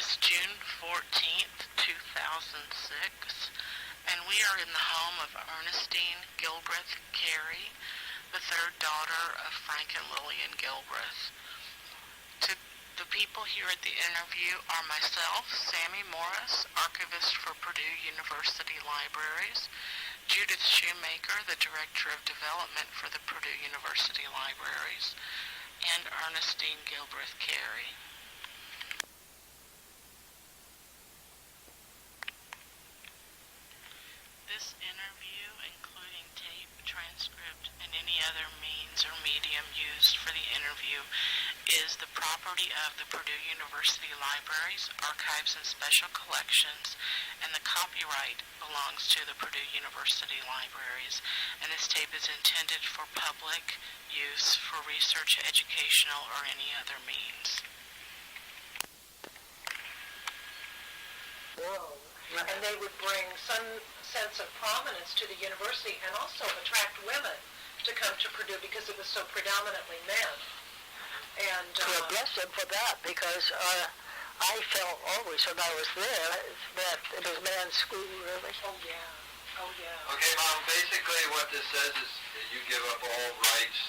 is June 14th, 2006, and we are in the home of Ernestine Gilberth Carey, the third daughter of Frank and Lillian Gilbreth. The people here at the interview are myself, Sammie Morris, archivist for Purdue University Libraries, Judith Schumaker, the Director of Development for the Purdue University Libraries, and Ernestine Gilberth Carey. This interview, including tape, transcript, and any other means or medium used for the interview, is the property of the Purdue University Libraries, Archives, and Special Collections, and the copyright belongs to the Purdue University Libraries, and this tape is intended for public use for research, educational, or any other means. Whoa. And they would bring some sense of prominence to the university and also attract women to come to Purdue because it was so predominantly men. And well, bless them for that, because I felt always when I was there that it was men's school, really. Oh, yeah. Oh, yeah. Okay, Mom, basically what this says is that you give up all rights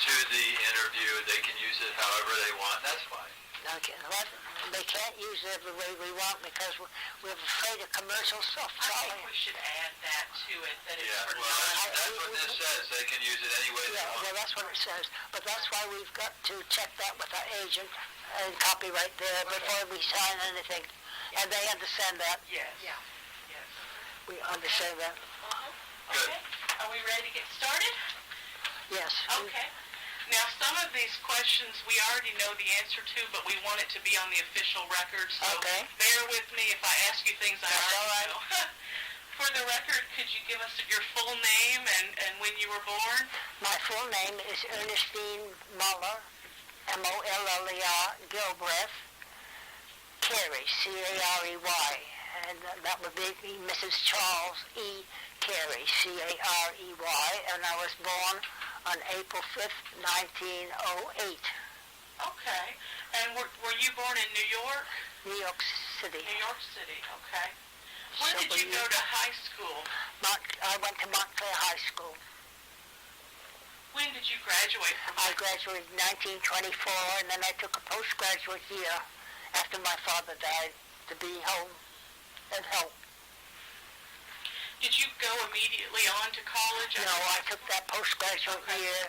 to the interview. They can use it however they want. That's fine. Okay, what? They can't use it the way we want because we're afraid of commercial stuff. I think we should add that to it, that it's for that's what this says. They can use it any way they want. Well, that's what it says. But that's why we've got to check that with our agent and copyright there before we sign anything. Yeah. And they understand that. Yes. Yeah. Yes. We understand that. Good. Okay. Are we ready to get started? Yes. Okay. Now, some of these questions we already know the answer to, but we want it to be on the official record, so bear with me if I ask you things I already know. For the record, could you give us your full name and when you were born? My full name is Ernestine Muller, M-O-L-L-E-R, Gilbreth Carey, C-A-R-E-Y, and that would be Mrs. Charles E. Carey, C-A-R-E-Y, and I was born on April 5th, 1908. Okay. And were you born in New York? New York City. New York City, okay. When did you go to high school? I went to Montclair High School. When did you graduate from I graduated in 1924, and then I took a postgraduate year after my father died to be home and help. Did you go immediately on to college? No, I took that postgraduate year,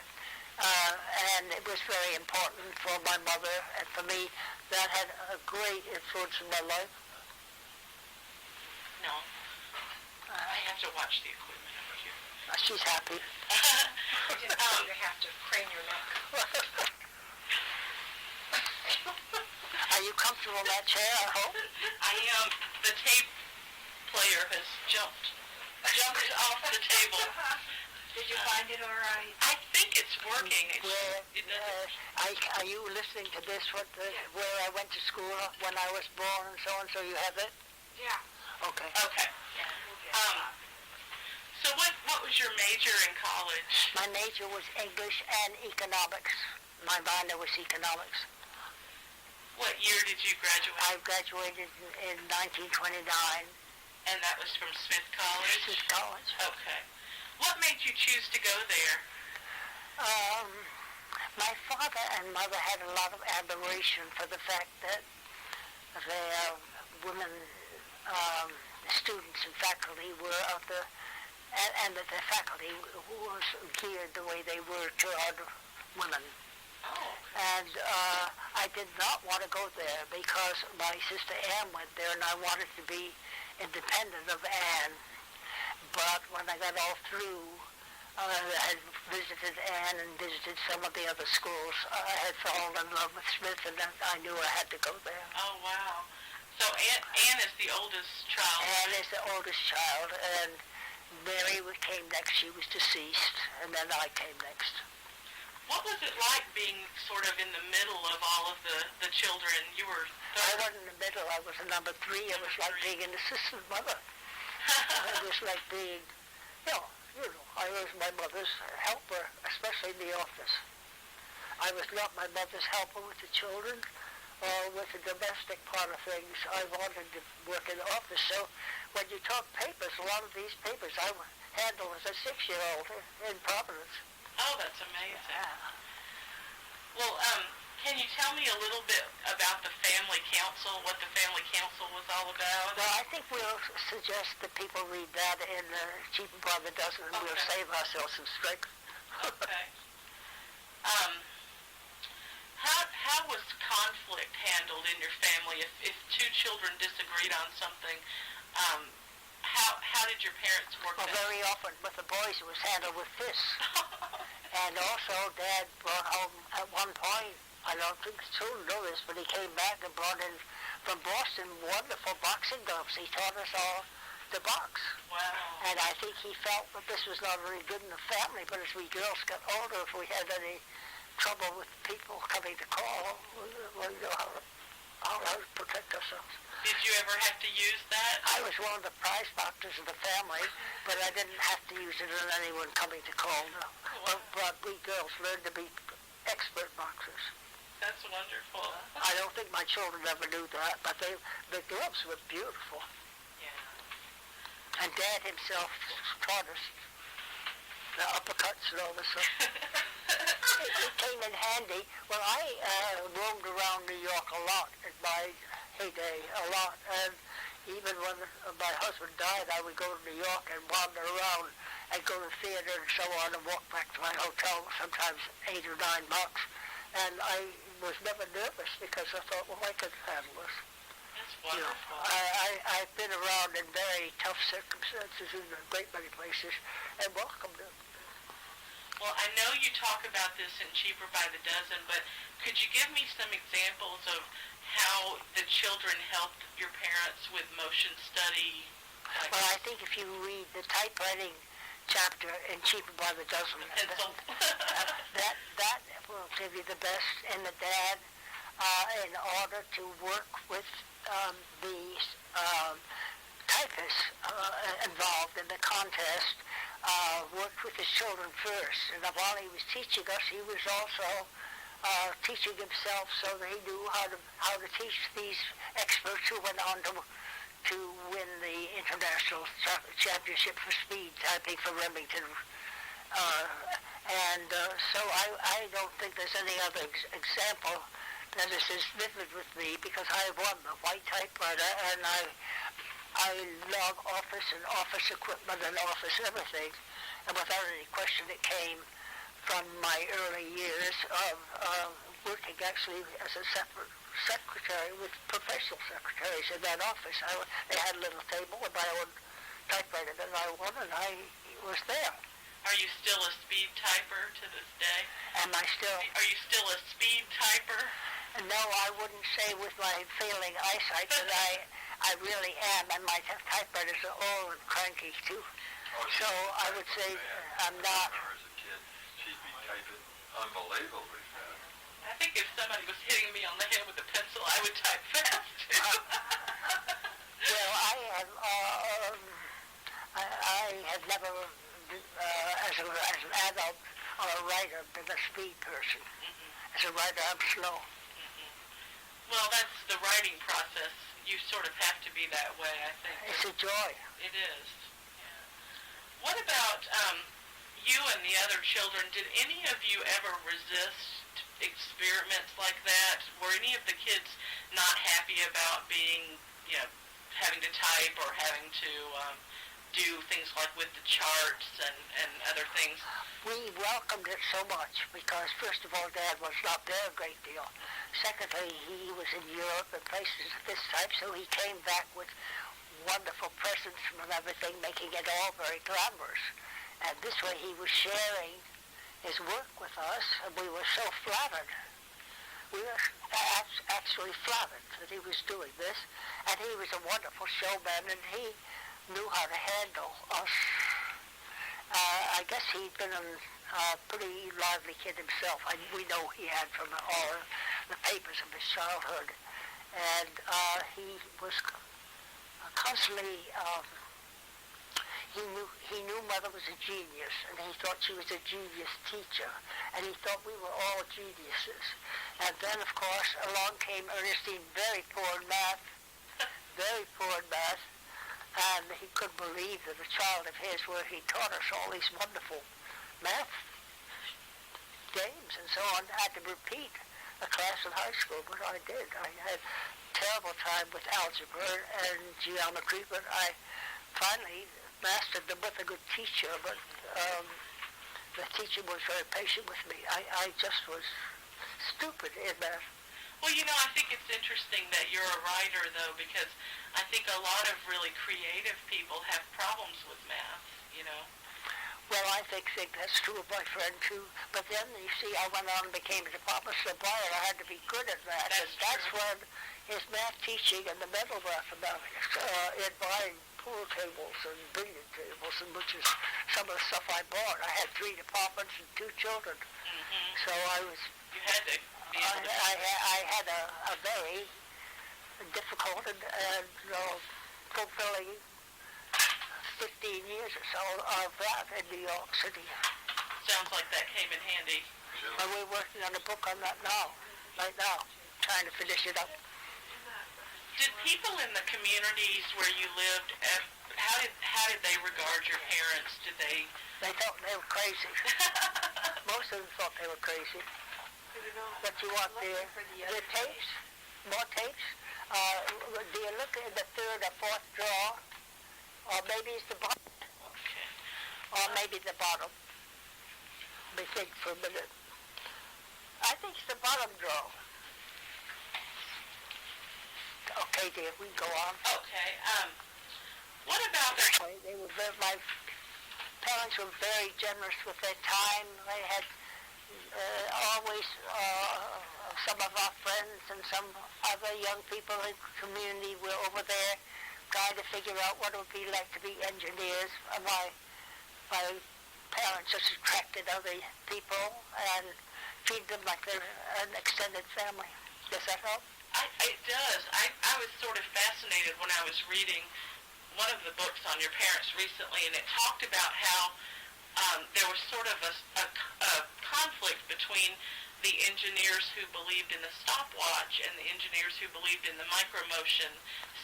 and it was very important for my mother and for me. That had a great influence in my life. No. I have to watch the equipment over here. She's happy. You have to crane your neck. Are you comfortable in that chair, I hope? I am. The tape player has jumped off the table. Did you find it all right? I think it's working. Are you listening to this, where I went to school when I was born and so you have it? Yeah. Okay. Okay. Yeah, so what was your major in college? My major was English and economics. My minor was economics. What year did you graduate? I graduated in 1929. And that was from Smith College? Smith College. Okay. What made you choose to go there? My father and mother had a lot of admiration for the fact that their women students and faculty were of the, and that their faculty was geared the way they were toward women. Oh. And I did not want to go there because my sister Ann went there and I wanted to be independent of Ann. But when I got all through, I had visited Ann and visited some of the other schools. I had fallen in love with Smith, and I knew I had to go there. Oh, wow. So Ann is the oldest child? Ann is the oldest child, and Mary came next. She was deceased, and then I came next. What was it like being sort of in the middle of all of the children? You were I wasn't in the middle. I was a number 3. It was like being an assistant mother. It was like being, I was my mother's helper, especially in the office. I was not my mother's helper with the children. Well, with the domestic part of things, I wanted to work in the office. So when you talk papers, a lot of these papers I handled as a 6-year-old in Providence. Oh, that's amazing. Well, can you tell me a little bit about the family council, what the family council was all about? Well, I think we'll suggest that people read that in Cheaper by the Dozen, and we'll Okay. save ourselves some strength. Okay. How was conflict handled in your family? If two children disagreed on something, how did your parents work Well, that? very often with the boys it was handled with fists. And also, Dad brought home at one point, I don't think the children know this, but he came back and brought in from Boston wonderful boxing gloves. He taught us all to box. Wow. And I think he felt that this was not very good in the family, but as we girls got older, if we had any trouble with people coming to call, we know how to protect ourselves. Did you ever have to use that? I was one of the prize boxers of the family, but I didn't have to use it on anyone coming to call. No. But we girls learned to be expert boxers. That's wonderful. I don't think my children ever knew that, but the gloves were beautiful. Yeah. And Dad himself taught us the uppercuts and all this stuff. It came in handy. Well, I roamed around New York a lot in my heyday, a lot. And even when my husband died, I would go to New York and wander around and go to the theater and so on and walk back to my hotel, sometimes 8 or 9 bucks. And I was never nervous because I thought, well, I could handle this. That's You know, wonderful. I've been around in very tough circumstances in a great many places and welcomed them. Well, I know you talk about this in Cheaper by the Dozen, but could you give me some examples of how the children helped your parents with motion study? Well, I think if you read the typewriting chapter in Cheaper by the Dozen, Pencil. that will give you the best. And the Dad, in order to work with the typists involved in the contest, worked with his children first. And while he was teaching us, he was also teaching himself so that he knew how to teach these experts who went on to win the international championship for speed typing for Remington. So I don't think there's any other example that is as vivid with me because I won the white typewriter and I love office and office equipment and office everything. And without any question, it came from my early years of working actually as a separate secretary with professional secretaries in that office. They had a little table with my own typewriter that I won, and I was there. Are you still a speed typer to this day? Am I still? Are you still a speed typer? No, I wouldn't say with my failing eyesight that I really am, and my typewriters are old and cranky too. So I would say I'm not. I remember as a kid, she'd be typing unbelievably fast. I think if somebody was hitting me on the head with a pencil, I would type fast too. Well, I have never, as an adult or a writer, been a speed person. As a writer, I'm slow. Well, that's the writing process. You sort of have to be that way, I think. It's a joy. It is. Yeah. What about you and the other children? Did any of you ever resist experiments like that? Were any of the kids not happy about being, having to type or having to do things like with the charts and other things? We welcomed it so much because, first of all, Dad was not there a great deal. Secondly, he was in Europe and places of this type, so he came back with wonderful presents and everything, making it all very glamorous. And this way he was sharing his work with us, and we were so flattered. We were actually flattered that he was doing this, and he was a wonderful showman, and he knew how to handle us. I guess he'd been a pretty lively kid himself. We know he had from all the papers of his childhood. And he was constantly, he knew Mother was a genius, and he thought she was a genius teacher, and he thought we were all geniuses. And then, of course, along came Ernestine, very poor in math, and he couldn't believe that a child of his, where he taught us all these wonderful math games and so on, had to repeat a class in high school, but I did. I had a terrible time with algebra and geometry, but I finally mastered them with a good teacher, but the teacher was very patient with me. I just was stupid in that. Well, I think it's interesting that you're a writer, though, because I think a lot of really creative people have problems with math, Well, I think that's true of my friend, too. But then, you see, I went on and became a department supply, and I had to be good at that. That's when his math teaching and the mental mathematics in buying pool tables and billiard tables, and which is some of the stuff I bought. I had 3 departments and 2 children. Mm-hmm. So I was... You had to be able to... I had a very difficult and fulfilling 15 years or so of that in New York City. Sounds like that came in handy. And we're working on a book on that right now, trying to finish it up. Did people in the communities where you lived, how did they regard your parents? Did they... They thought they were crazy. Most of them thought they were crazy. What you want there? The tapes? More tapes? Do you look in the 3rd or 4th drawer? Or maybe it's the bottom. Okay. Or maybe the bottom. Let me think for a minute. I think it's the bottom drawer. Okay, dear, we can go on. Okay. What about My parents were very generous with their time. They had always some of our friends and some other young people in the community were over there trying to figure out what it would be like to be engineers. My parents just attracted other people and treated them like they're an extended family. Does that help? It does. I was sort of fascinated when I was reading one of the books on your parents recently, and it talked about how there was sort of a conflict between the engineers who believed in the stopwatch and the engineers who believed in the micromotion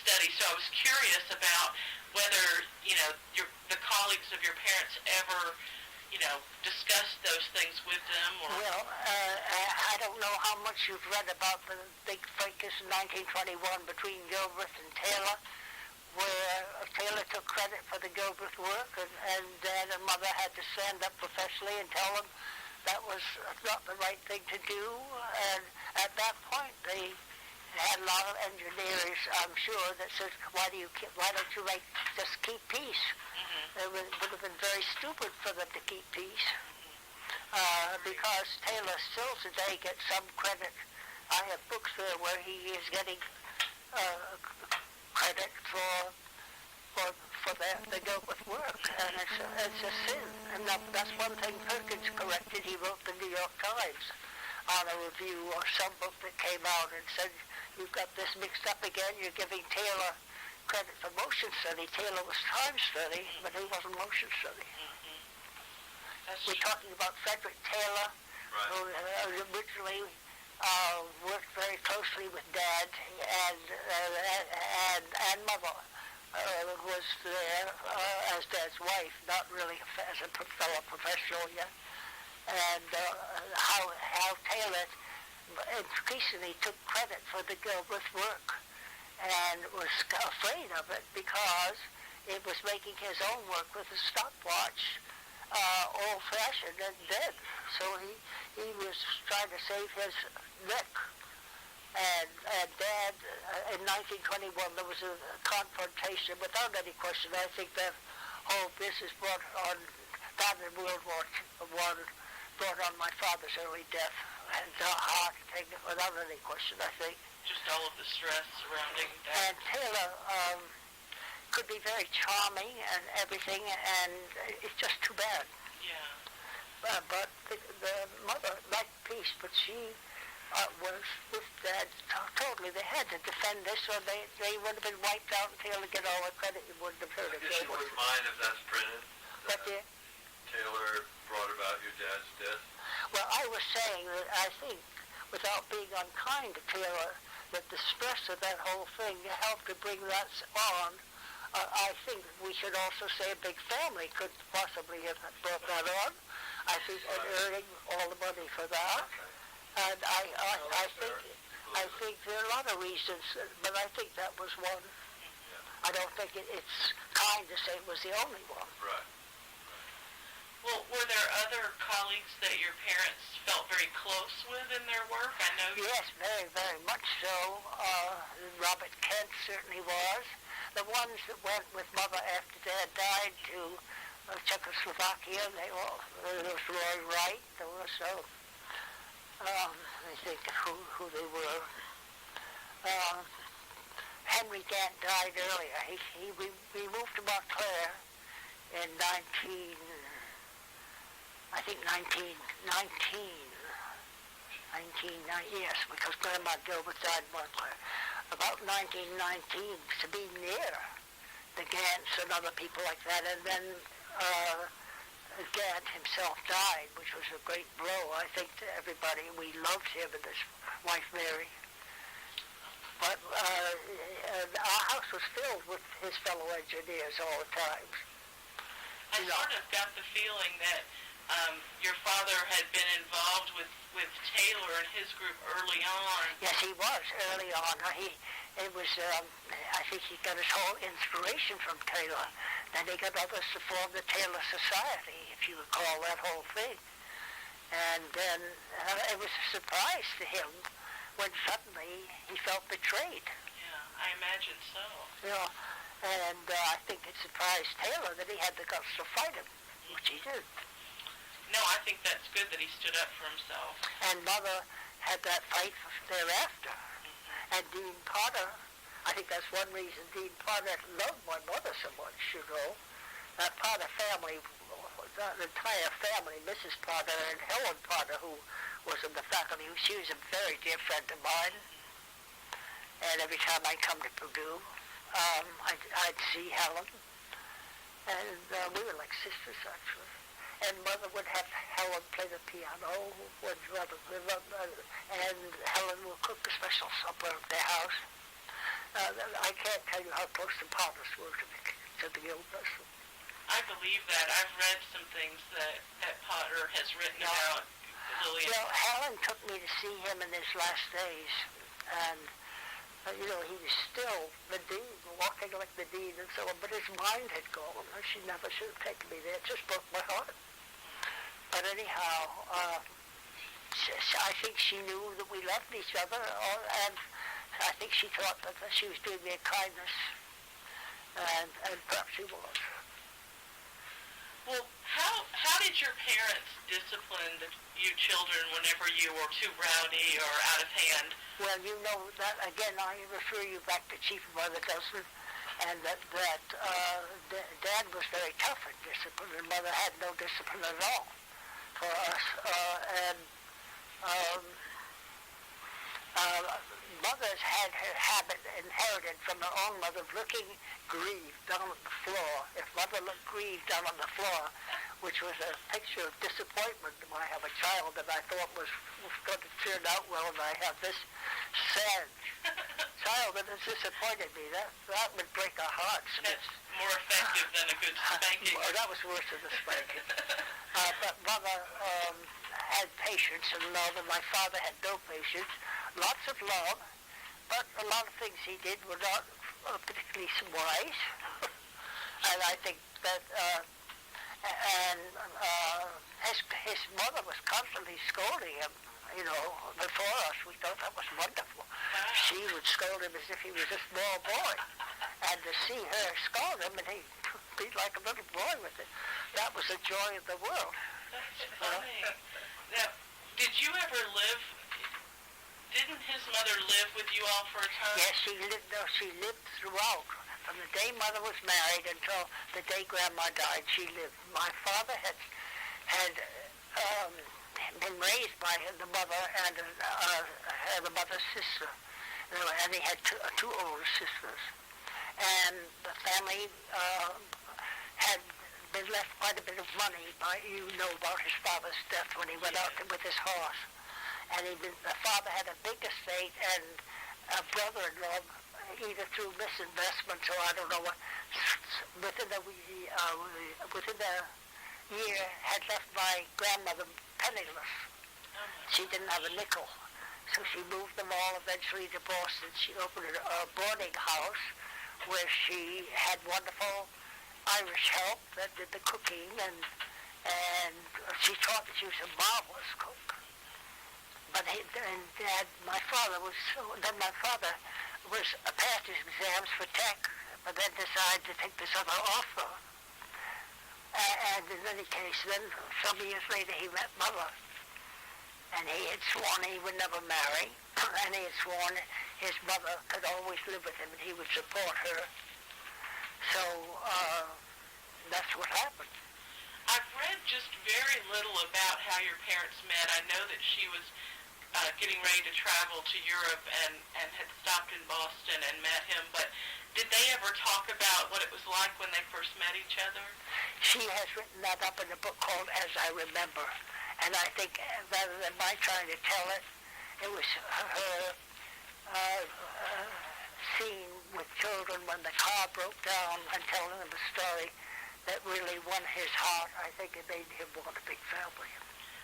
study. So I was curious about whether, the colleagues of your parents ever, discussed those things with them, or... Well, I don't know how much you've read about the big fracas in 1921 between Gilbreth and Taylor, where Taylor took credit for the Gilbreth work, and Dad and Mother had to stand up professionally and tell them that was not the right thing to do. And at that point, they had a lot of engineers, I'm sure, that said, why don't you just keep peace? It would have been very stupid for them to keep peace, because Taylor still today gets some credit. I have books there where he is getting credit for the Gilbreth work, and it's a sin. And that's one thing Perkins corrected. He wrote the New York Times on a review or some book that came out and said, you've got this mixed up again, you're giving Taylor credit for motion study. Taylor was time study, but he wasn't motion study. We're talking about Frederick Taylor, Right. who originally worked very closely with Dad and Mother. Was there as Dad's wife, not really as a fellow professional yet. And how Taylor increasingly took credit for the Gilbreth work and was afraid of it because it was making his own work with a stopwatch old-fashioned and dead. So he was trying to save his neck. And Dad, in 1921, there was a confrontation. Without any question, I think that whole business brought on, that in World War I, brought on my father's early death. And hard to take it without any question, I think. Just all of the stress surrounding that. And Taylor could be very charming and everything, and it's just too bad. Yeah. But the mother liked peace, but she was with Dad totally. They had to defend this, or they would have been wiped out until to get all the credit. It wouldn't have hurt I him. guess you wouldn't mind if that's printed. But Taylor brought about your dad's death. well, I was saying that I think, without being unkind to Taylor, that the stress of that whole thing helped to bring that on. I think we should also say a big family could possibly have brought that on. I think, and earning all the money for that. And I think there are a lot of reasons, but I think that was one. I don't think it's kind to say it was the only one. Right. Well, were there other colleagues that your parents felt very close with in their work? I know. Yes, very, very much so. Robert Kent certainly was. The ones that went with Mother after Dad died to Czechoslovakia, there was Roy Wright. There was I think who they were. Henry Gant died earlier. We moved to Montclair in 19, yes, because Grandma Gilbert died in Montclair. About 1919, to be near the Gants and other people like that, and then Gant himself died, which was a great blow, I think, to everybody. We loved him and his wife Mary. But our house was filled with his fellow engineers all the time. I sort of got the feeling that your father had been involved with Taylor and his group early on. Yes, he was early on. I think he got his whole inspiration from Taylor. Then he got others to form the Taylor Society, if you recall that whole thing. And then it was a surprise to him when suddenly he felt betrayed. Yeah, I imagine so. And I think it surprised Taylor that he had the guts to fight him, which he did. No, I think that's good that he stood up for himself. And Mother had that fight thereafter. And Dean Potter, I think that's one reason Dean Potter loved my mother so much, That Potter family, the entire family, Mrs. Potter and Helen Potter, who was in the faculty, she was a very dear friend of mine. And every time I come to Purdue, I'd see Helen. And we were like sisters, actually. And Mother would have Helen play the piano, and Helen would cook a special supper at their house. I can't tell you how close the Potters were to the Gilbreths. I believe that. I've read some things that Potter has written about Lillian. Well, Helen took me to see him in his last days, and he was still the dean, walking like the dean and so on, but his mind had gone. She never should have taken me there. It just broke my heart. But anyhow, I think she knew that we loved each other, and I think she thought that she was doing me a kindness, and perhaps she was. Well, how did your parents discipline you children whenever you were too rowdy or out of hand? Well, that, again, I refer you back to Chief Mother Dozen, and that Dad was very tough in discipline, and Mother had no discipline at all for us. Mother's had her habit inherited from her own mother of looking grieved down on the floor. If Mother looked grieved down on the floor, which was a picture of disappointment. I have a child that I thought was going to turn out well, and I have this sad child that has disappointed me. That would break our hearts. That's more effective than a good spanking. Well, that was worse than the spanking. But Mother had patience and love, and my father had no patience. Lots of love, but a lot of things he did were not particularly wise. And I think that his mother was constantly scolding him, before us. We thought that was wonderful. Wow. She would scold him as if he was a small boy. And to see her scold him, and he'd be like a little boy with it, that was the joy of the world. That's funny. Now, didn't his mother live with you all for a time? Yes, she lived throughout. From the day Mother was married until the day Grandma died, she lived. My father had been raised by the mother and the mother's sister. And he had two older sisters. And the family had been left quite a bit of money by, about his father's death when he went out with his horse. And the father had a big estate, and a brother-in-law, either through misinvestments or I don't know what, within the year had left my grandmother penniless. She didn't have a nickel. So she moved them all eventually to Boston. She opened a boarding house where she had wonderful Irish help that did the cooking, and she taught that she was a marvelous cook. But my father passed his exams for tech, but then decided to take this other offer. And in any case, then some years later he met Mother. And he had sworn he would never marry, and he had sworn his mother could always live with him and he would support her. So that's what happened. I've read just very little about how your parents met. I know that she was getting ready to travel to Europe and had stopped in Boston and met him, but did they ever talk about what it was like when they first met each other? She has written that up in a book called As I Remember. And I think rather than my trying to tell it, it was her scene with children when the car broke down and telling them a story that really won his heart. I think it made him want a big family.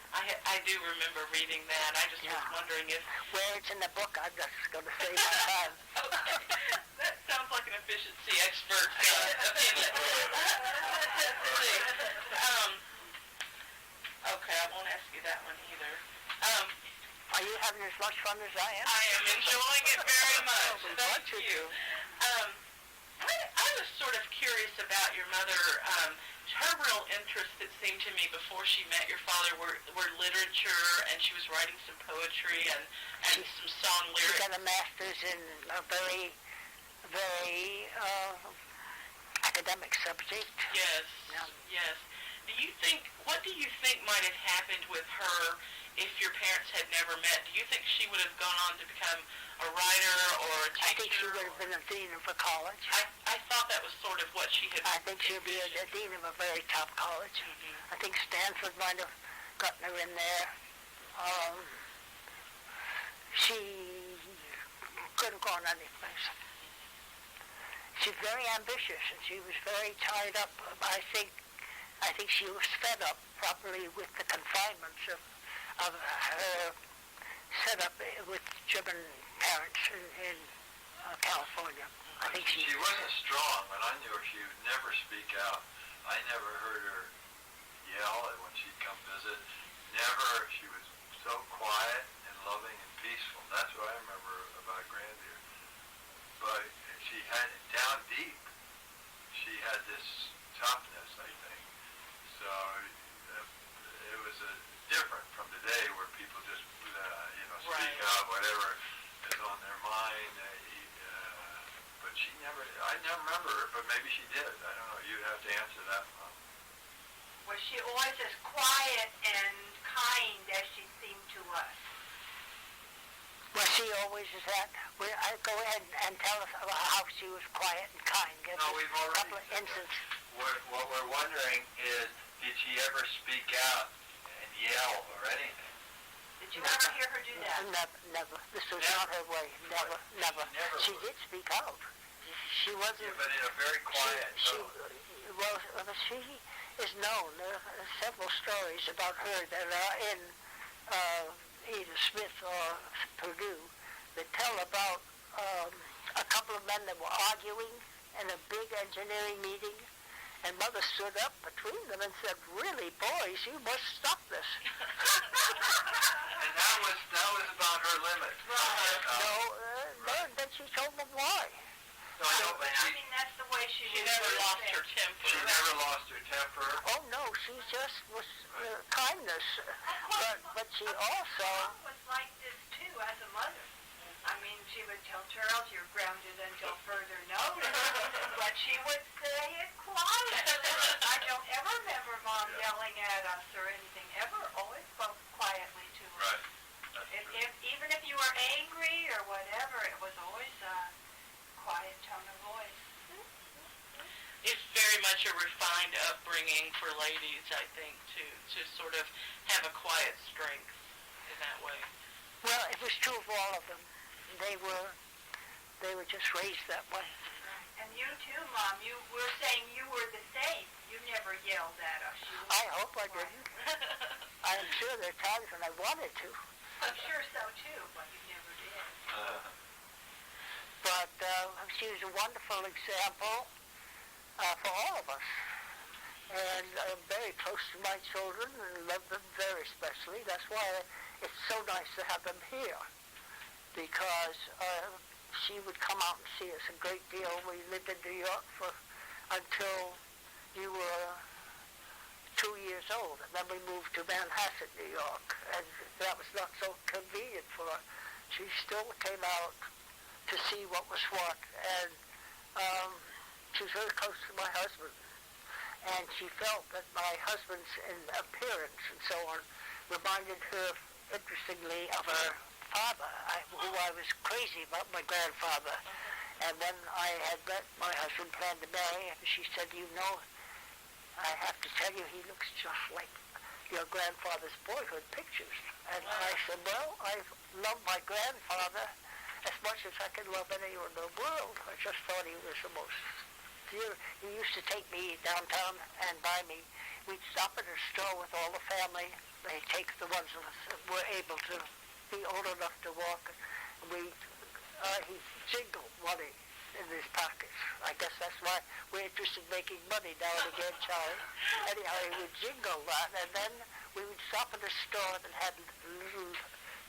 I do remember reading that. I just was wondering if... Where it's in the book, I'm just going to say my time. Okay. That sounds like an efficiency expert opinion. Let's see. Okay, I won't ask you that one either. Are you having as much fun as I am? I am enjoying it very much. Thank you. I was sort of curious about your mother. Her real interests, it seemed to me, before she met your father were literature, and she was writing some poetry and some song lyrics. She got a master's in a very, very academic subject. Yes, yes. What do you think might have happened with her if your parents had never met? Do you think she would have gone on to become a writer or a teacher? I think she would have been a dean of a college. I thought that was sort of what she had. I think she would be a dean of a very top college. Mm-hmm. I think Stanford might have gotten her in there. She could have gone anyplace. She's very ambitious, and she was very tied up. I think she was fed up probably with the confinements of her set up with German parents in California. I think she wasn't strong. When I knew her, she would never speak out. I never heard her yell when she'd come visit. Never. She was so quiet and loving and peaceful. That's what I remember about Grandview. But she had it down deep. She had this toughness, I think. So it was different from today where people just, speak out whatever is on their mind. But she never, I never remember her, but maybe she did. I don't know. You'd have to answer that, Mom. Was she always as quiet and kind as she seemed to us? Was she always as that? Go ahead and tell us about how she was quiet and kind. Give No, us we've a already couple of instances. What we're wondering is, did she ever speak out and yell or anything? Did you ever hear her do that? Never. This was not her way. Never. She did speak out. She wasn't... Yeah, but in a very quiet tone. She is known. There are several stories about her that are in either Smith or Purdue that tell about a couple of men that were arguing in a big engineering meeting, and Mother stood up between them and said, "Really, boys, you must stop this." And that was about her limit. Then she told them why. No, I know, but I mean, that's the way she was. She never lost her temper. She never lost her temper. Oh no, she just was kindness, but she also. Mom was like this too as a mother. I mean, she would tell Charles, "You're grounded until further notice," but she would say it quiet. I don't ever remember Mom yelling at us or anything ever. Always spoke quietly. angry or whatever, it was always a quiet tone of voice. It's very much a refined upbringing for ladies, I think, to sort of have a quiet strength in that way. Well, it was true of all of them. They were just raised that way. And you too, Mom. You were saying you were the same. You never yelled at us. I hope I didn't. I'm sure there are times when I wanted to. I'm sure so too, but you never did. But she was a wonderful example for all of us. And I'm very close to my children and love them very especially. That's why it's so nice to have them here. Because she would come out and see us a great deal. We lived in New York until you were 2 years old, and then we moved to Manhasset, New York, and that was not so convenient for her. She still came out to see what was what, and she was very close to my husband, and she felt that my husband's appearance and so on reminded her, interestingly, of her father, who I was crazy about my grandfather. And when I had met my husband, planned to marry him, she said, you know, I have to tell you, he looks just like your grandfather's boyhood pictures. And I said, well, I've loved my grandfather as much as I can love anyone in the world. I just thought he was the most beautiful. He used to take me downtown and buy me. We'd stop at a store with all the family. They take the ones of us that were able to be old enough to walk. He jingled money in his pockets. I guess that's why we're interested in making money now and again, Charlie. Anyhow, he would jingle that, and then we would stop at a store that had little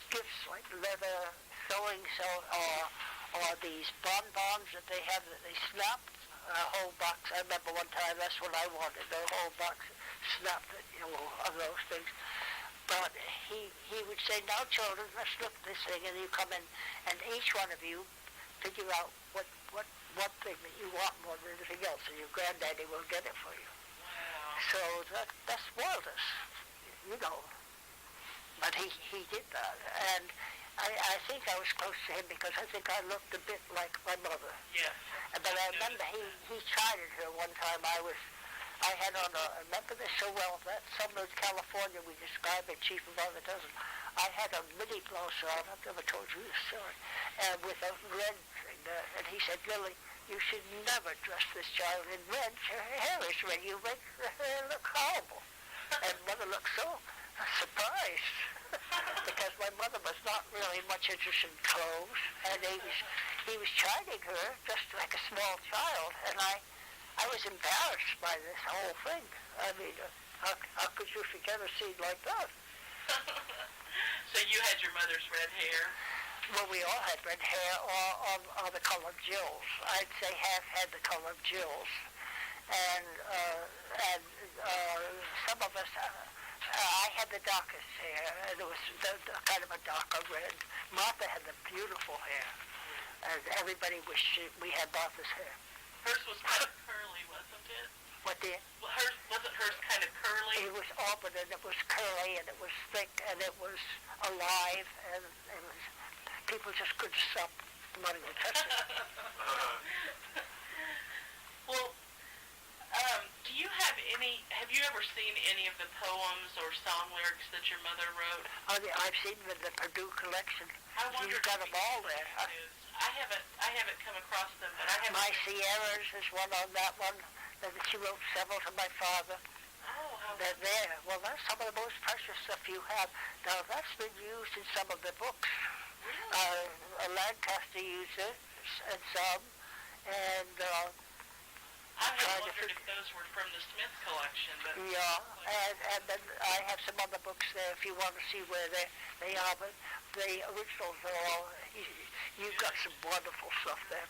gifts like leather sewing or these bonbons that they have that they snapped a whole box. I remember one time that's what I wanted, the whole box snapped, of those things. But he would say, now children, let's look at this thing, and you come in, and each one of you figure out what thing that you want more than anything else, and your granddaddy will get it for you. Wow. So that spoiled us, But he did that, and I think I was close to him because I think I looked a bit like my mother. Yes. But I remember he chided her one time. I had on I remember this so well, that summer in California we described it, Chief of Other Dozen. I had a mini blouse on, I've never told you this story, and with a red thing there. And he said, Lily, you should never dress this child in red. Her hair is red. You make her hair look horrible. And Mother looked so surprised because my mother was not really much interested in clothes, and he was chiding her just like a small child, and I was embarrassed by this whole thing. I mean, how could you forget a scene like that? So you had your mother's red hair? Well, we all had red hair or the color of Jill's. I'd say half had the color of Jill's. And some of us, I had the darkest hair, and it was the kind of a darker red. Martha had the beautiful hair, and everybody wished we had Martha's hair. Hers was kind of curly, wasn't it? What dear? Well, wasn't hers kind of curly? It was auburn, and it was curly, and it was thick, and it was alive, and it was, people just couldn't stop wanting to touch it. Well, have you ever seen any of the poems or song lyrics that your mother wrote? Oh, yeah, I've seen them in the Purdue collection. I wonder You've got them all there. I haven't come across them, but I have. My Sierras is one on that one. That she wrote several to my father. Oh, how They're there. Well, that's some of the most precious stuff you have. Now, that's been used in some of the books. really? Lancaster used it, and some, and I had wondered if those were from the Smith collection, but yeah, and then I have some other books there if you want to see where they are, but the originals are all, you've got some wonderful stuff there.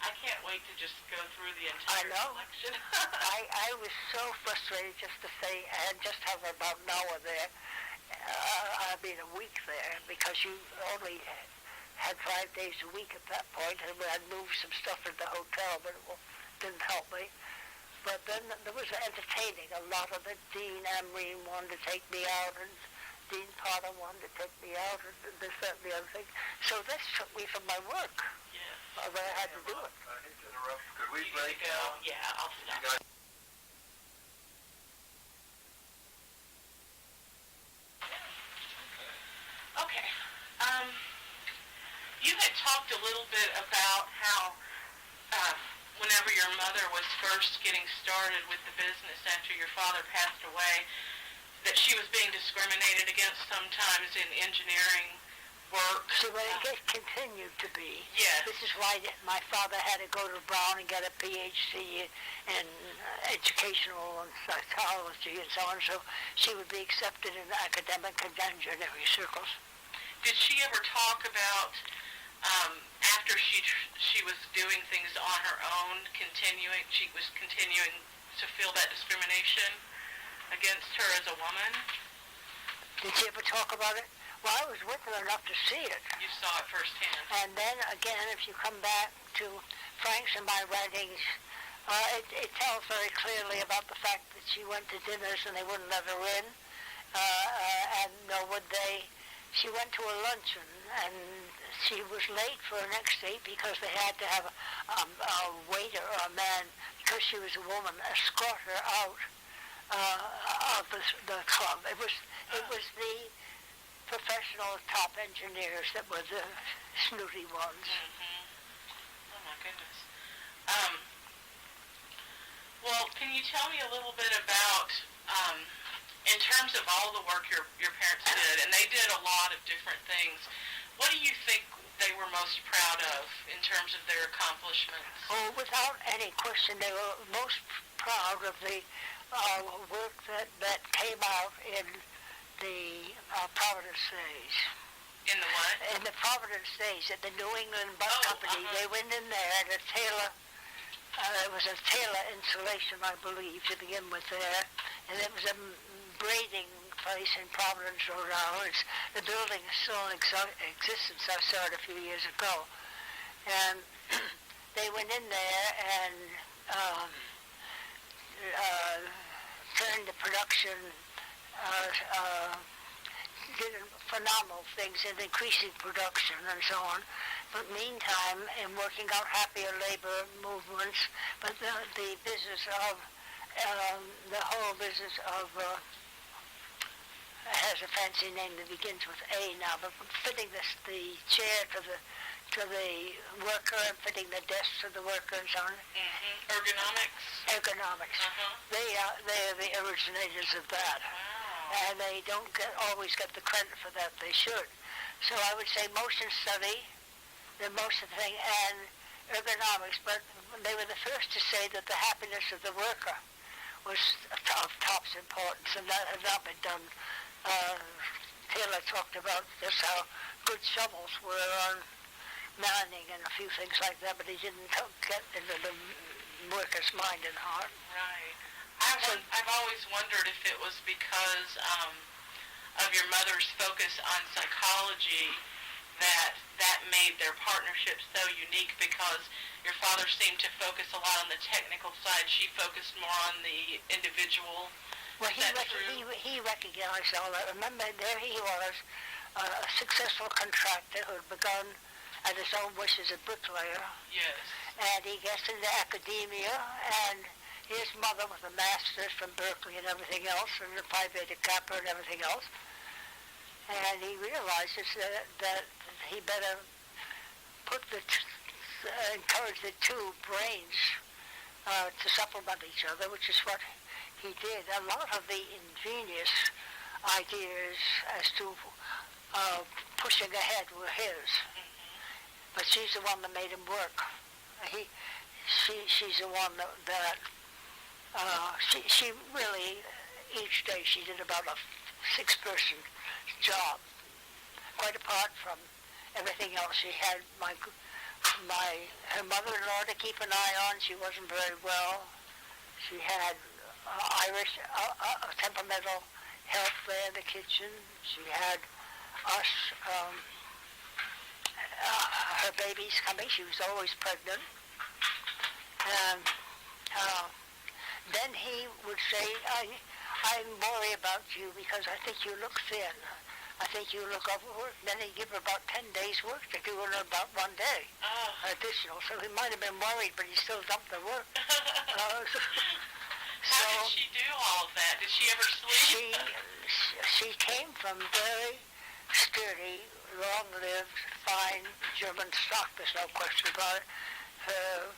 I can't wait to just go through the entire collection. I was so frustrated just to say, and just have about an hour there, a week there, because you only had 5 days a week at that point, and I'd moved some stuff in the hotel, but it didn't help me. But then there was entertaining. A lot of it. Dean Amrine wanted to take me out, and Dean Potter wanted to take me out, and this, that, and the other thing. So this took me from my work, Yes. where I had to do it. I hate to interrupt. Could we You need break to go. now? Yeah, I'll You stop. guys Okay. You had talked a little bit about how whenever your mother was first getting started with the business after your father passed away, that she was being discriminated against sometimes in engineering work. So it continued to be. Yes. This is why my father had to go to Brown and get a PhD in educational and psychology and so on, so she would be accepted in academic and engineering circles. Did she ever talk about after she was doing things on her own, she was continuing to feel that discrimination against her as a woman? Did she ever talk about it? Well, I was with her enough to see it. You saw it firsthand. And then again, if you come back to Frank's and my writings, it tells very clearly about the fact that she went to dinners and they wouldn't let her in, and nor would they. She went to a luncheon and she was late for her next date because they had to have a waiter or a man, because she was a woman, escort her out of the club. It was the professional top engineers that were the snooty ones. Mm-hmm. Oh my goodness. Well, can you tell me a little bit about, in terms of all the work your parents did, and they did a lot of different things, what do you think they were most proud of in terms of their accomplishments? Oh, without any question, they were most proud of the work that came out in the Providence days. In the what? In the Providence days, at the New England Bus Company, they went in there at a tailor. It was a tailor installation, I believe, to begin with there, and it was a braiding place in Providence, Rhode Island. The building is still in existence. I saw it a few years ago, and they went in there and turned the production, did phenomenal things in increasing production and so on. But meantime, in working out happier labor movements, but the business of, the whole business of, has a fancy name that begins with A now, but fitting the chair to the worker and fitting the desk to the worker and so on. Mm-hmm. Ergonomics? Ergonomics. They are the originators of that. Wow. And they don't always get the credit for that. They should. So I would say motion study, the motion thing, and ergonomics, but they were the first to say that the happiness of the worker was of top importance, and that had not been done. Taylor talked about just how good shovels were on manning and a few things like that, but he didn't get into the worker's mind and heart. Right. I've always wondered if it was because of your mother's focus on psychology that made their partnership so unique, because your father seemed to focus a lot on the technical side. She focused more on the individual. Well, he recognized all that. Remember, there he was, a successful contractor who had begun at his own wish as a bricklayer. Yes. And he gets into academia, and his mother was a master's from Berkeley and everything else, and a Phi Beta Kappa and everything else. And he realizes that he better encourage the two brains to supplement each other, which is what he did. A lot of the ingenious ideas as to pushing ahead were his, but she's the one that made him work. She's the one that she really, each day she did about a 6-person job, quite apart from everything else. She had her mother-in-law to keep an eye on. She wasn't very well. She had Irish temperamental help there in the kitchen. She had us, her babies coming. She was always pregnant. And then he would say, I worry about you because I think you look thin. I think you look over work. Then they give her about 10 days work to do in about 1 day additional. So he might have been worried, but he still dumped the work. How did she do all of that? Did she ever sleep? She came from very sturdy, long-lived, fine German stock. There's no question about it. Her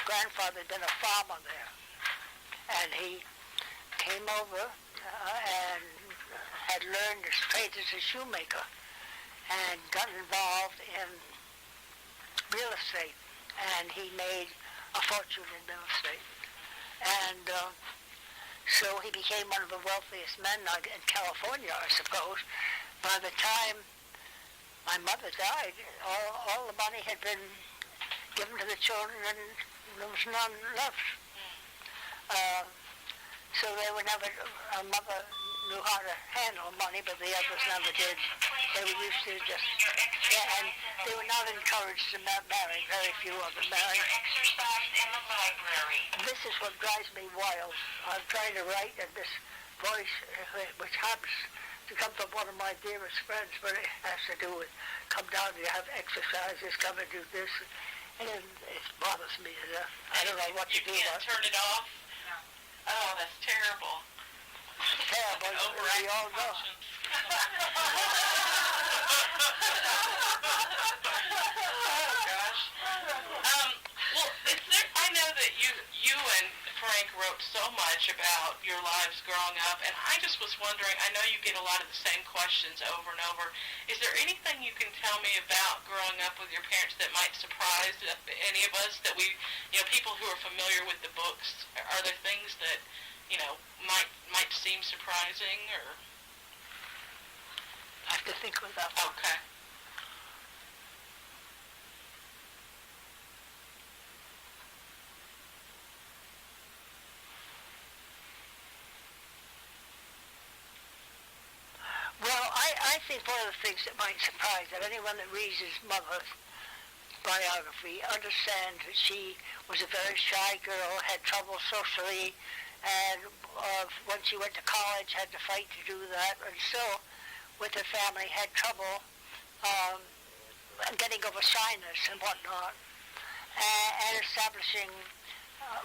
grandfather had been a farmer there, and he came over and had learned his trade as a shoemaker and got involved in real estate, and he made a fortune in real estate. And so he became one of the wealthiest men in California, I suppose. By the time my mother died, all the money had been given to the children, and there was none left. So they were never, our mother knew how to handle money, but the others never did. They were used to just, and they were not encouraged to marry. Very few of them married. This is what drives me wild. I'm trying to write, and this voice, which happens to come from one of my dearest friends, but it has to do with, come down, you have exercises, come and do this, and it bothers me to death. I don't know what to do about it. You can't turn it off? No. Oh, that's terrible. Terrible, we all know. Oh, gosh. Well, I know that you and Frank wrote so much about your lives growing up, and I just was wondering, I know you get a lot of the same questions over and over. Is there anything you can tell me about growing up with your parents that might surprise any of us, that people who are familiar with the books? Are there things that, might seem surprising, or? I have to think of that one. Okay. Well, I think one of the things that might surprise that anyone that reads his mother's biography understands that she was a very shy girl, had trouble socially, and when she went to college had to fight to do that, and still with her family had trouble getting over shyness and whatnot, and establishing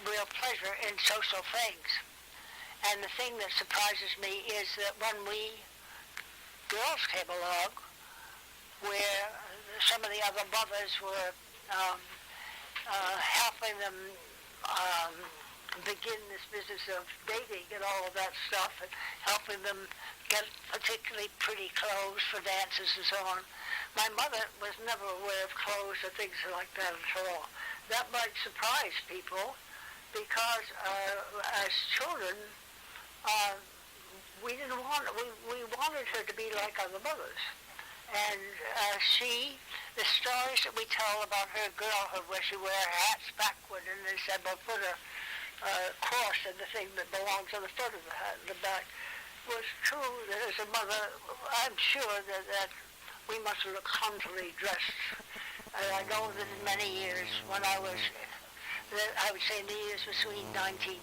real pleasure in social things. And the thing that surprises me is that when we girls came along, where some of the other mothers were helping them begin this business of dating and all of that stuff, and helping them get particularly pretty clothes for dances and so on. My mother was never aware of clothes or things like that at all. That might surprise people, because as children, we wanted her to be like other mothers. And the stories that we tell about her girlhood, where she wear her hats backward, and they said, well, put a cross in the thing that belongs on the front of the hat, in the back, was true that as a mother, I'm sure that we must look clumsily dressed. And I know that in many years, when I would say in the years between 1912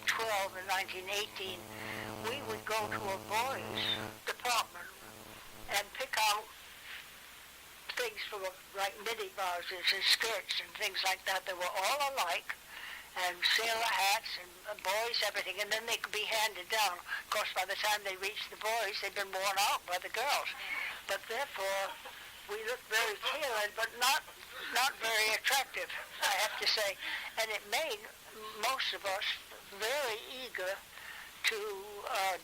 and 1918, we would go to a boys' department and pick out things for like midi blouses and skirts and things like that that were all alike, and sailor hats and boys, everything, and then they could be handed down. Of course, by the time they reached the boys, they'd been worn out by the girls. But therefore, we looked very tailored, but not very attractive, I have to say. And it made most of us very eager to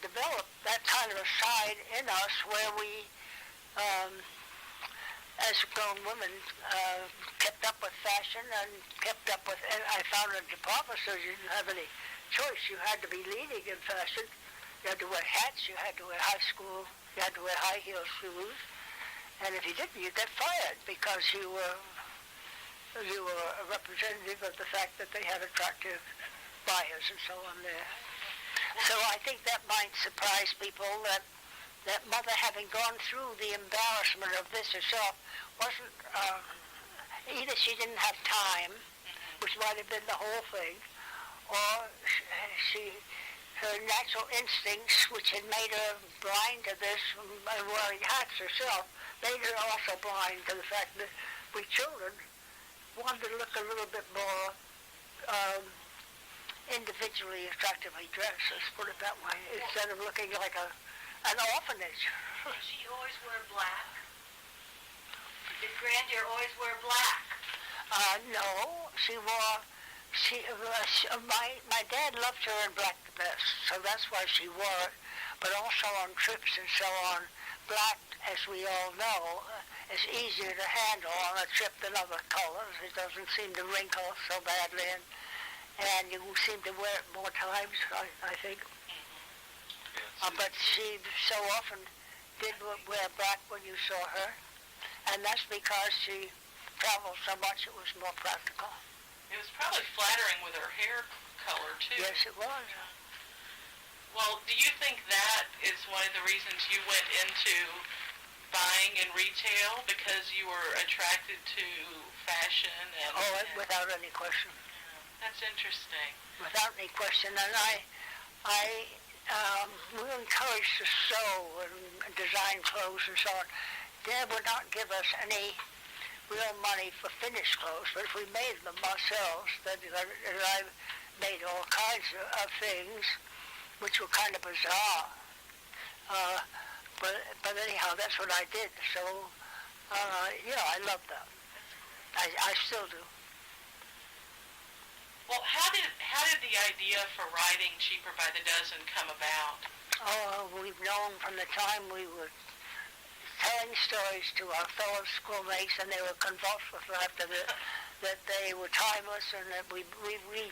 develop that kind of a side in us where we, as grown women, kept up with fashion and kept up with, and I found in department stores you didn't have any choice. You had to be leading in fashion. You had to wear hats, you had to wear high school, you had to wear high heel shoes, and if you didn't, you'd get fired because you were a representative of the fact that they had attractive buyers and so on there. So I think that might surprise people that mother, having gone through the embarrassment of this herself, wasn't, either she didn't have time, which might have been the whole thing, or her natural instincts, which had made her blind to this, wearing hats herself, made her also blind to the fact that we children wanted to look a little bit more individually attractively dressed, let's put it that way, instead of looking like an orphanage. Did she always wear black? Did Grandeur always wear black? No, my dad loved her in black the best, so that's why she wore it. But also on trips and so on, black, as we all know, is easier to handle on a trip than other colors. It doesn't seem to wrinkle so badly, and you seem to wear it more times, I think. But she so often did wear black when you saw her, and that's because she traveled so much it was more practical. It was probably flattering with her hair color, too. Yes, it was. Well, do you think that is one of the reasons you went into buying in retail, because you were attracted to fashion? Without any question. That's interesting. Without any question. And we were encouraged to sew and design clothes and so on. Dad would not give us any real money for finished clothes, but if we made them ourselves, then I made all kinds of things, which were kind of bizarre. But anyhow, that's what I did. So, I love that. I still do. Well, how did the idea for writing Cheaper by the Dozen come about? Oh, we've known from the time we were telling stories to our fellow schoolmates, and they were convulsed with laughter that they were timeless, and that we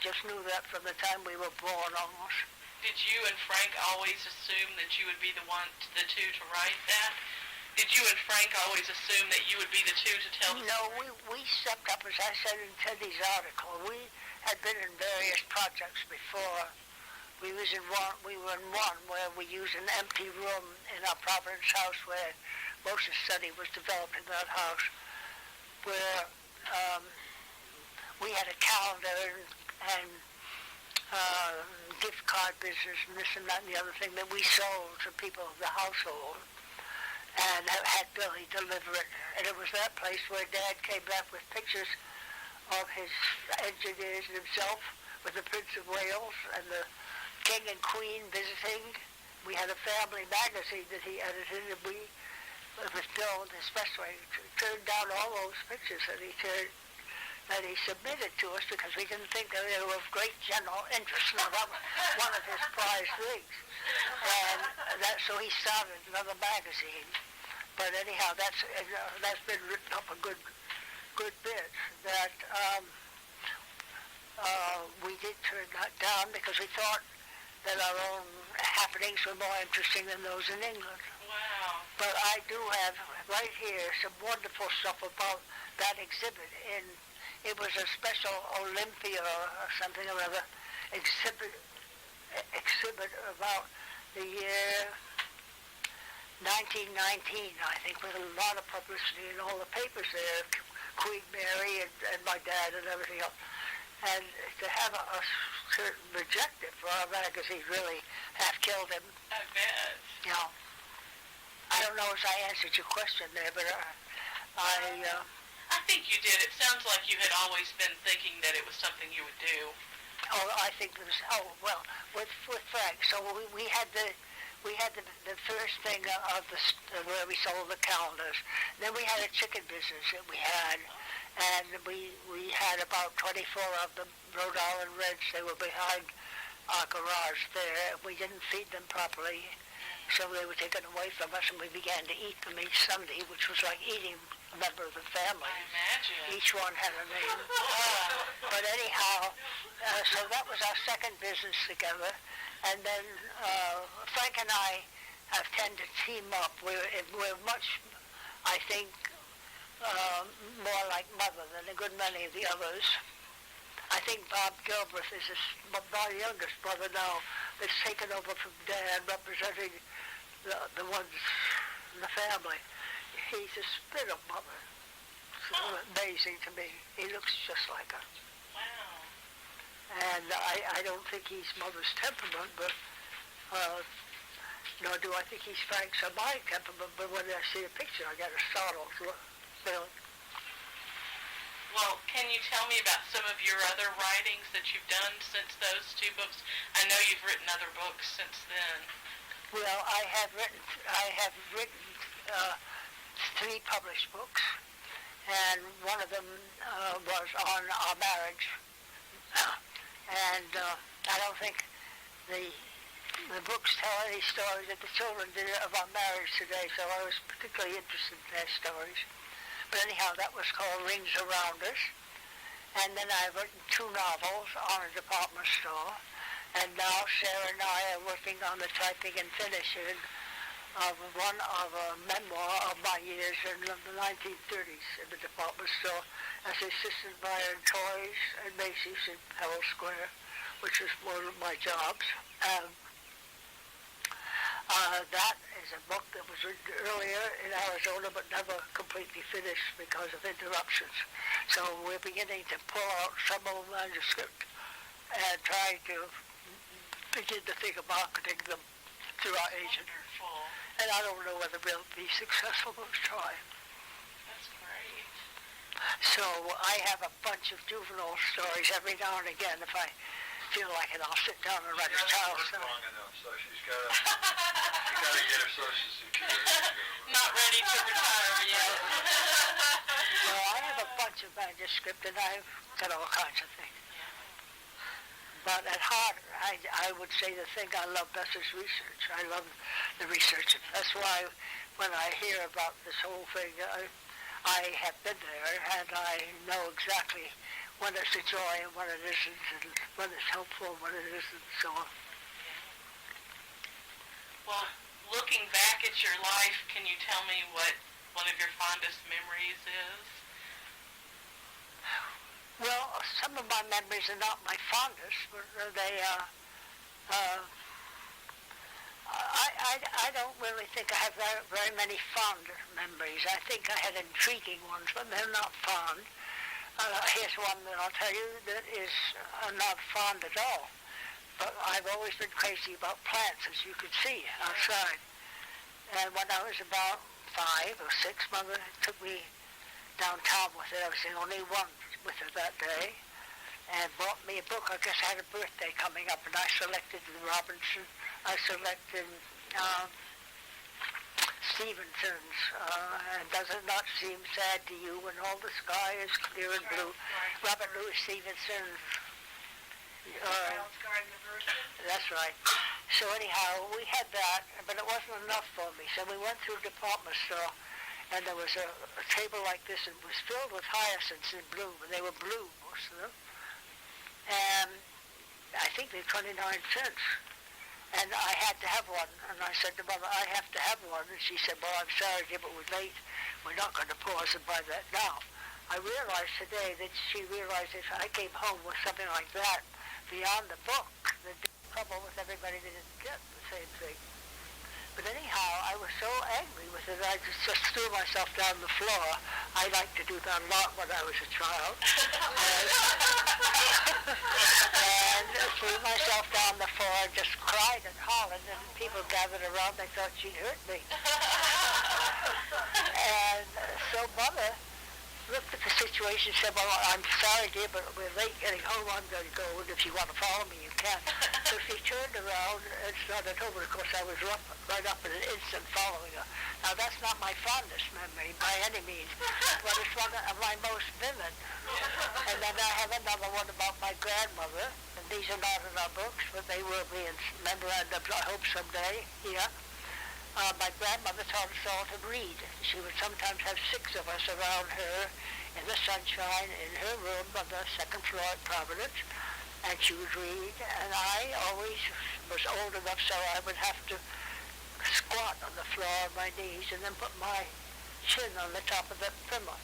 just knew that from the time we were born almost. Did you and Frank always assume that you would be the two to write that? Did you and Frank always assume that you would be the two to tell the story? No, we stepped up, as I said in Teddy's article. We had been in various projects before. We were in one where we used an empty room in our Providence house where most of the study was developed in that house, where we had a calendar and gift card business and this and that and the other thing that we sold to people of the household, and had Billy deliver it. And it was that place where Dad came back with pictures of his engineers and himself with the Prince of Wales and the King and Queen visiting. We had a family magazine that he edited, and it was Bill especially turned down all those pictures that he submitted to us, because we didn't think that they were of great general interest. And that was one of his prized things. And so he started another magazine. But anyhow, that's been written up a good bit. That we did turn that down because we thought that our own happenings were more interesting than those in England. Wow. But I do have right here some wonderful stuff about that exhibit. It was a special Olympia or something or other exhibit about the year 1919, I think, with a lot of publicity in all the papers there, Queen Mary and my dad and everything else. And to have a certain objective for our magazine really half killed him. I bet. You know, I don't know if I answered your question there, but I think you did. It sounds like you had always been thinking that it was something you would do. I think it was, with Frank. So we had the first thing of where we sold the calendars. Then we had a chicken business that we had, and we had about 24 of them, Rhode Island Reds. They were behind our garage there. We didn't feed them properly, so they were taken away from us, and we began to eat them each Sunday, which was like eating a member of the family. I imagine. Each one had a name. But anyhow, so that was our second business together. And then Frank and I have tended to team up. We're much, I think, more like Mother than a good many of the others. I think Bob Gilbreth is my youngest brother now that's taken over from Dad, representing the ones in the family. He's a spit of Mother. It's amazing to me. He looks just like her. Wow. And I don't think he's Mother's temperament, but nor do I think he's Frank Sammie, but when I see a picture, I get a startled feeling. Well, can you tell me about some of your other writings that you've done since those two books? I know you've written other books since then. Well, I have written 3 published books, and one of them was on our marriage. And I don't think the books tell any stories that the children did of our marriage today, so I was particularly interested in their stories. But anyhow, that was called Rings Around Us. And then I've written 2 novels on a department store. And now Sarah and I are working on the typing and finishing of a memoir of my years in the 1930s in the department store as assistant buyer in Toys and Macy's in Herald Square, which is one of my jobs. That is a book that was written earlier in Arizona but never completely finished because of interruptions. So we're beginning to pull out some old manuscript and trying to begin to think of marketing them through our agent. Wonderful. And I don't know whether we'll be successful, but we'll try. That's great. So I have a bunch of juvenile stories every now and again. If I feel like it, I'll sit down and write a child She hasn't story. worked long enough, so she's got to get her Social Security. Not ready to retire yet. Well, I have a bunch of manuscript, and I've got all kinds of things. But at heart, I would say the thing I love best is research. I love the research. That's why when I hear about this whole thing, I have been there, and I know exactly when it's a joy and when it isn't, and when it's helpful and when it isn't, and so on. Well, looking back at your life, can you tell me what one of your fondest memories is? Well, some of my memories are not my fondest, but they I don't really think I have very many fond memories. I think I had intriguing ones, but they're not fond. Here's one that I'll tell you that is not fond at all. But I've always been crazy about plants, as you can see outside. And when I was about 5 or 6, Mother took me downtown with it. I was the only one with her that day. And bought me a book. I guess I had a birthday coming up, and I selected the Robinson. I selected Stevenson's, and does it not seem sad to you when all the sky is clear and blue? Right. Robert Louis Stevenson's. Child's Garden of Verses. That's right. So anyhow, we had that, but it wasn't enough for me. So we went through a department store, and there was a table like this, and it was filled with hyacinths in bloom, and they were blue, most of them. And I think they're 29 cents. And I had to have one. And I said to Mother, I have to have one. And she said, well, I'm sorry, dear, but we're late. We're not going to pause and buy that now. I realized today that she realized if I came home with something like that beyond the book, there'd be trouble with everybody that didn't get the same thing. But anyhow, I was so angry with it, I just threw myself down the floor. I liked to do that a lot when I was a child. And threw myself down the floor and just cried and hollered, and people gathered around. They thought she'd hurt me. And so Mother looked at the situation and said, well, I'm sorry, dear, but we're late getting home. I'm going to go, and if you want to follow me, you can. So she turned around and started over. Of course, I was right up in an instant following her. Now, that's not my fondest memory by any means, but it's one of my most vivid. And then I have another one about my grandmother, and these are not in our books, but they will be in memorandums, I hope, someday here. My grandmother taught us all to read. She would sometimes have 6 of us around her in the sunshine in her room on the 2nd floor at Providence, and she would read, and I always was old enough so I would have to squat on the floor on my knees and then put my chin on the top of the primer.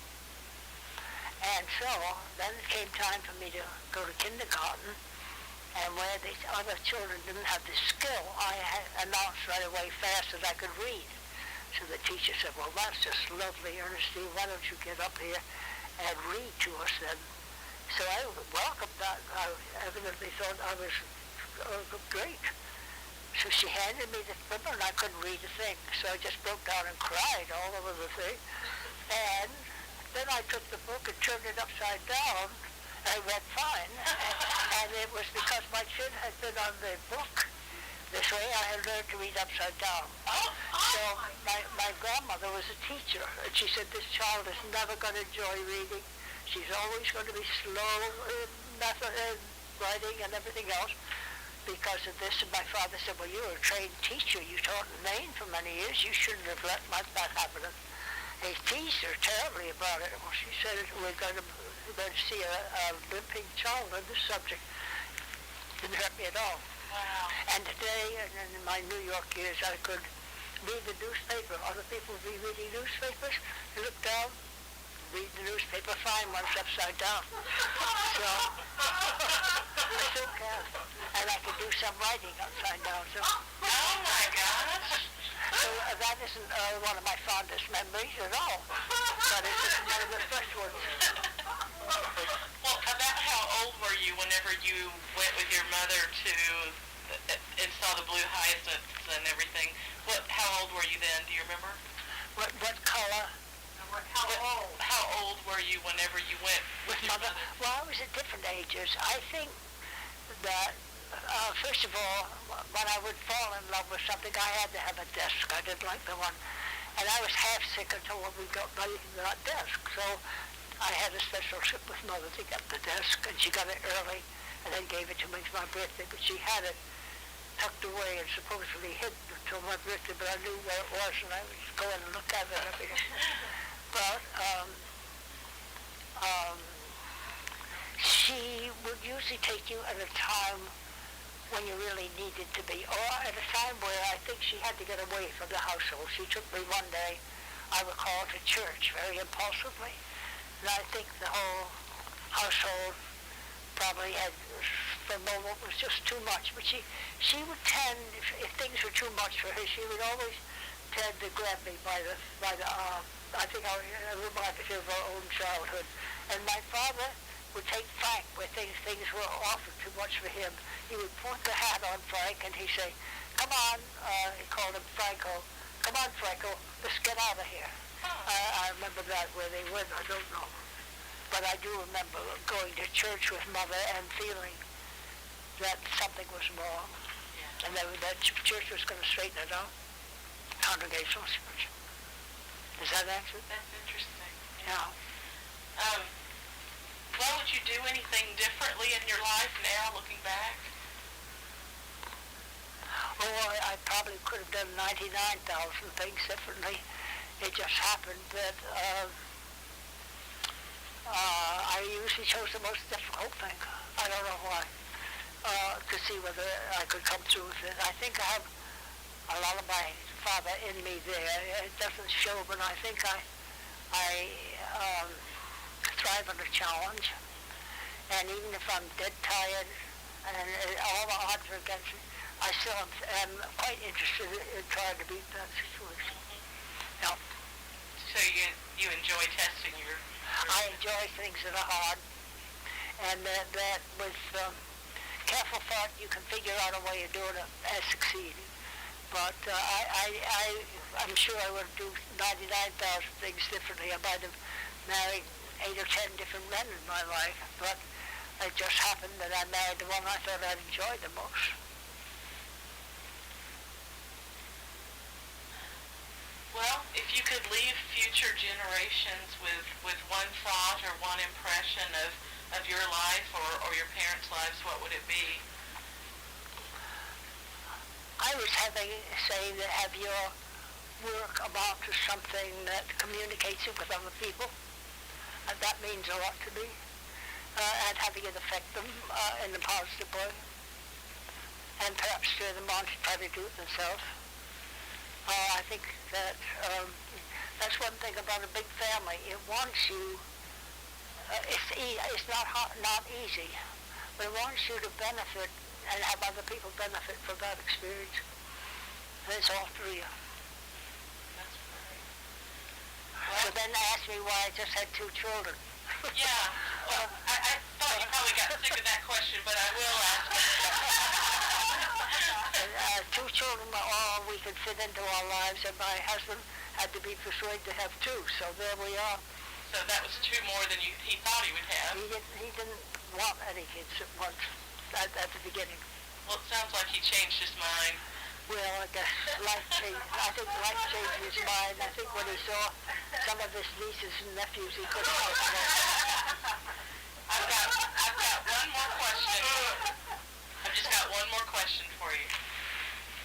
And so then it came time for me to go to kindergarten, and where these other children didn't have the skill, I had announced right away fast that I could read. So the teacher said, well, that's just lovely, Ernestine. Why don't you get up here and read to us then? So I welcomed that. I evidently thought I was great. So So she handed me the book, and I couldn't read a thing. So I just broke down and cried all over the thing. And then I took the book and turned it upside down, and I read fine. And it was because my chin had been on the book. This way I had learned to read upside down. So my grandmother was a teacher, and she said, this child is never going to enjoy reading. She's always going to be slow in method and writing and everything else because of this. And my father said, well, you were a trained teacher. You taught in Maine for many years. You shouldn't have let that happen. He teased her terribly about it. Well, she said, we're going to see a limping child on this subject. Didn't hurt me at all. Wow. And today, in my New York years, I could read the newspaper. Other people would be reading newspapers. You look down, read the newspaper, find one's upside down. So, I still can. And I can do some writing upside down. So, Oh my gosh. so that isn't one of my fondest memories at all. But it's just one of the first ones. Well, about how old were you whenever you went with your mother to and saw the blue hyacinths and everything? How old were you then? Do you remember? What color? How old were you whenever you went with your Mother? mother? Well, I was at different ages. I think that, first of all, when I would fall in love with something, I had to have a desk. I didn't like the one. And I was half sick until we got that desk. So I had a special trip with Mother to get the desk, and she got it early and then gave it to me for my birthday. But she had it tucked away and supposedly hidden until my birthday, but I knew where it was, and I would just go in and look at it every day. But she would usually take you at a time when you really needed to be, or at a time where I think she had to get away from the household. She took me one day, I recall, to church very impulsively, and I think the whole household probably had, for a moment, was just too much. But she would tend, if things were too much for her, she would always tend to grab me by the arm. I think I reminded her of our own childhood. And my father would take Frank where things were often too much for him. He would point the hat on Frank and he'd say, come on, he called him Franco, come on, Franco, let's get out of here. I remember that. Where they went, I don't know. But I do remember going to church with Mother and feeling that something was wrong. And that church was going to straighten it out. Congregational church. Does that answer? That's interesting. Yeah. Well, would you do anything differently in your life now, looking back? Oh, I probably could have done 99,000 things differently. It just happened that I usually chose the most difficult thing. I don't know why. To see whether I could come through with it. I think I have a lot of my father in me there. It doesn't show, but I think I thrive under challenge. And even if I'm dead tired and all the odds are against me, I still am quite interested in trying to beat that situation. Yeah. So you enjoy testing your I enjoy things that are hard, and that with careful thought you can figure out a way of doing it and succeed. But I'm sure I would do 99,000 things differently. I might have married 8 or 10 different men in my life, but it just happened that I married the one I thought I'd enjoy the most. Well, if you could leave future generations with one thought or one impression of your life or your parents' lives, what would it be? I was saying that have your work amount to something that communicates it with other people. And that means a lot to me. And having it affect them in a positive way. And perhaps steer them on to try to do it themselves. I think that that's one thing about a big family. It wants you, it's not easy, but it wants you to benefit and have other people benefit from that experience. And it's all through you. That's great. So then ask me why I just had 2 children. Yeah. Well, I thought you probably got sick of that question, but I will ask it. 2 children. told him all we could fit into our lives, and my husband had to be persuaded to have two. So there we are. So that was two more than he thought he would have. He didn't want any kids at once at the beginning. Well, it sounds like he changed his mind. Well, I guess life changed. I think life changed his mind. I think when he saw some of his nieces and nephews, he couldn't help it. I've got one more question. I've just got one more question for you.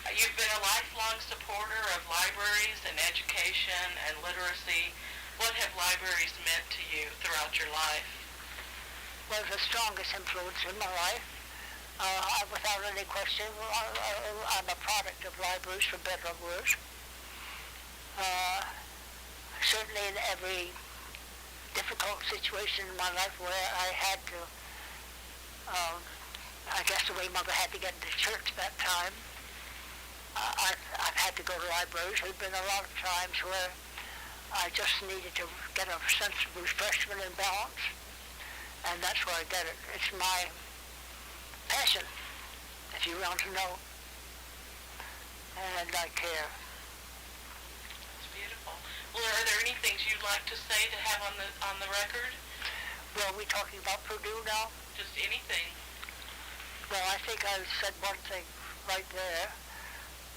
You've been a lifelong supporter of libraries and education and literacy. What have libraries meant to you throughout your life? Was the strongest influence in my life. Without any question, I'm a product of libraries, for better or worse. Certainly in every difficult situation in my life where I had to, I guess the way Mother had to get into church that time, I've had to go to libraries. There have been a lot of times where I just needed to get a sense of refreshment and balance, and that's where I get it. It's my passion, if you want to know, and I care. That's beautiful. Well, are there any things you'd like to say to have on the record? Well, are we talking about Purdue now? Just anything. Well, I think I said one thing right there.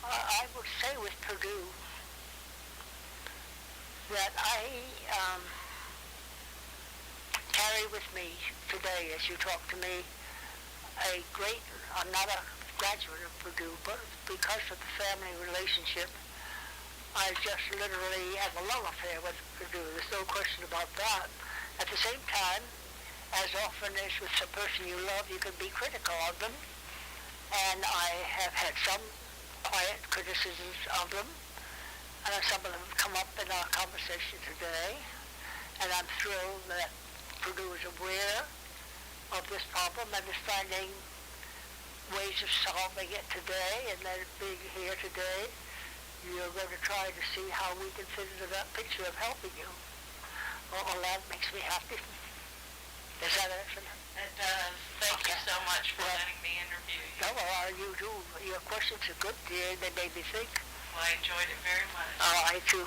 I would say with Purdue that I carry with me today, as you talk to me, I'm not a graduate of Purdue, but because of the family relationship, I just literally have a love affair with Purdue. There's no question about that. At the same time, as often as with a person you love, you can be critical of them, and I have had some quiet criticisms of them, and some of them have come up in our conversation today, and I'm thrilled that Purdue is aware of this problem and is finding ways of solving it today, and that being here today, you're going to try to see how we can fit into that picture of helping you. Well, that makes me happy. Is that excellent? It does. Thank you Okay. so much for Well, letting me interview you. No, well, you do. Your questions are good, dear. They made me think. Well, I enjoyed it very much. Oh, I too.